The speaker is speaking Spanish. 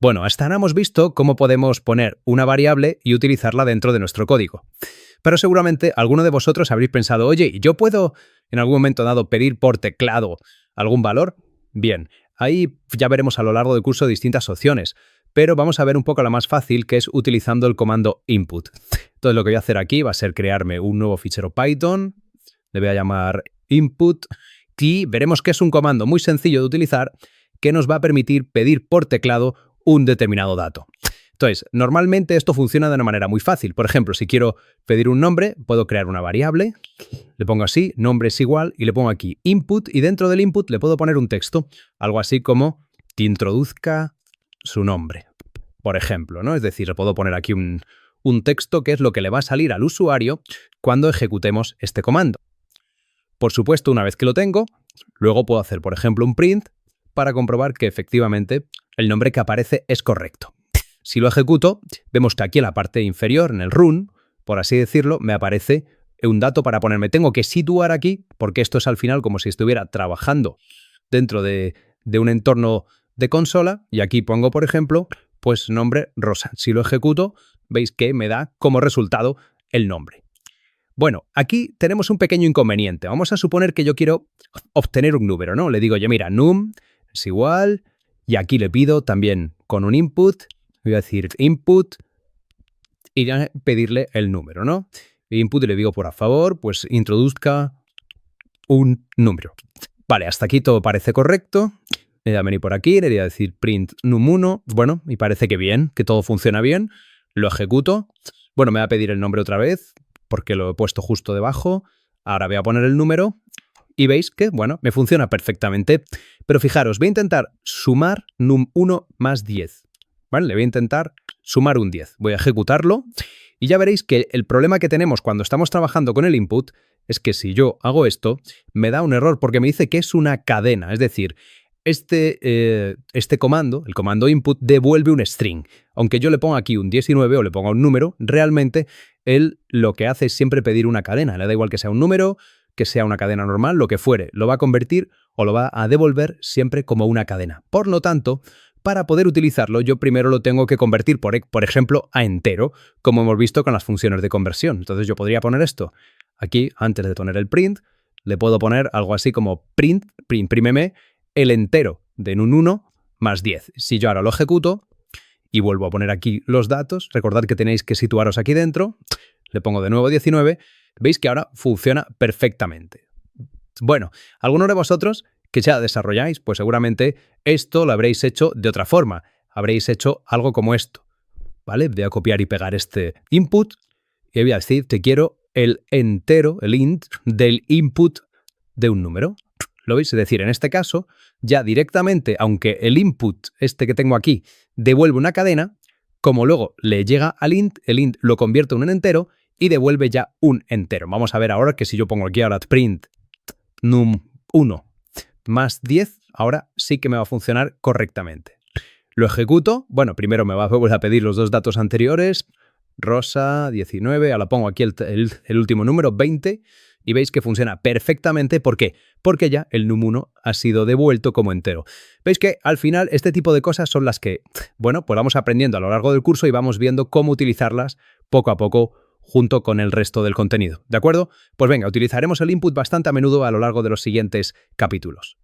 Bueno, hasta ahora hemos visto cómo podemos poner una variable y utilizarla dentro de nuestro código. Pero seguramente alguno de vosotros habréis pensado, oye, ¿yo puedo en algún momento dado pedir por teclado algún valor? Bien, ahí ya veremos a lo largo del curso distintas opciones, pero vamos a ver un poco la más fácil, que es utilizando el comando input. Entonces lo que voy a hacer aquí va a ser crearme un nuevo fichero Python, le voy a llamar input, y veremos que es un comando muy sencillo de utilizar que nos va a permitir pedir por teclado un determinado dato. Entonces, normalmente esto funciona de una manera muy fácil. Por ejemplo, si quiero pedir un nombre, puedo crear una variable, le pongo así, nombre es igual, y le pongo aquí input, y dentro del input le puedo poner un texto, algo así como que introduzca su nombre, por ejemplo, ¿no? Es decir, le puedo poner aquí un texto que es lo que le va a salir al usuario cuando ejecutemos este comando. Por supuesto, una vez que lo tengo, luego puedo hacer, por ejemplo, un print para comprobar que efectivamente el nombre que aparece es correcto. Si lo ejecuto, vemos que aquí en la parte inferior, en el run, por así decirlo, me aparece un dato para ponerme. Tengo que situar aquí, porque esto es al final como si estuviera trabajando dentro de un entorno de consola, y aquí pongo, por ejemplo, pues nombre Rosa. Si lo ejecuto, veis que me da como resultado el nombre. Bueno, aquí tenemos un pequeño inconveniente. Vamos a suponer que yo quiero obtener un número, ¿no? Le digo, oye, mira, num es igual, y aquí le pido también con un input, voy a decir input y ya pedirle el número, ¿no? Input y le digo, por favor, pues introduzca un número. Vale, hasta aquí todo parece correcto. Le voy a venir por aquí, le voy a decir print num1. Bueno, y parece que bien, que todo funciona bien. Lo ejecuto. Bueno, me va a pedir el nombre otra vez porque lo he puesto justo debajo. Ahora voy a poner el número y veis que, bueno, me funciona perfectamente. Pero fijaros, voy a intentar sumar num1 más 10. ¿Vale? Le voy a intentar sumar un 10. Voy a ejecutarlo y ya veréis que el problema que tenemos cuando estamos trabajando con el input es que si yo hago esto, me da un error porque me dice que es una cadena. Es decir, este comando, el comando input, devuelve un string. Aunque yo le ponga aquí un 19 o le ponga un número, realmente él lo que hace es siempre pedir una cadena. Le da igual que sea un número, que sea una cadena normal, lo que fuere. Lo va a convertir o lo va a devolver siempre como una cadena. Por lo tanto, para poder utilizarlo, yo primero lo tengo que convertir, por ejemplo, a entero, como hemos visto con las funciones de conversión. Entonces yo podría poner esto aquí, antes de poner el print, le puedo poner algo así como prímeme el entero de num1 más 10. Si yo ahora lo ejecuto y vuelvo a poner aquí los datos, recordad que tenéis que situaros aquí dentro, le pongo de nuevo 19, veis que ahora funciona perfectamente. Bueno, algunos de vosotros que ya desarrolláis, pues seguramente esto lo habréis hecho de otra forma. Habréis hecho algo como esto, ¿vale? Voy a copiar y pegar este input y voy a decir, te quiero el entero, el int, del input de un número. ¿Lo veis? Es decir, en este caso, ya directamente, aunque el input este que tengo aquí devuelve una cadena, como luego le llega al int, el int lo convierte en un entero y devuelve ya un entero. Vamos a ver ahora que si yo pongo aquí ahora print num1 más 10, ahora sí que me va a funcionar correctamente. Lo ejecuto. Bueno, primero me va a volver a pedir los dos datos anteriores. Rosa, 19. Ahora pongo aquí el último número, 20. Y veis que funciona perfectamente. ¿Por qué? Porque ya el num1 ha sido devuelto como entero. Veis que al final este tipo de cosas son las que, bueno, pues vamos aprendiendo a lo largo del curso y vamos viendo cómo utilizarlas poco a poco junto con el resto del contenido. ¿De acuerdo? Pues venga, utilizaremos el input bastante a menudo a lo largo de los siguientes capítulos.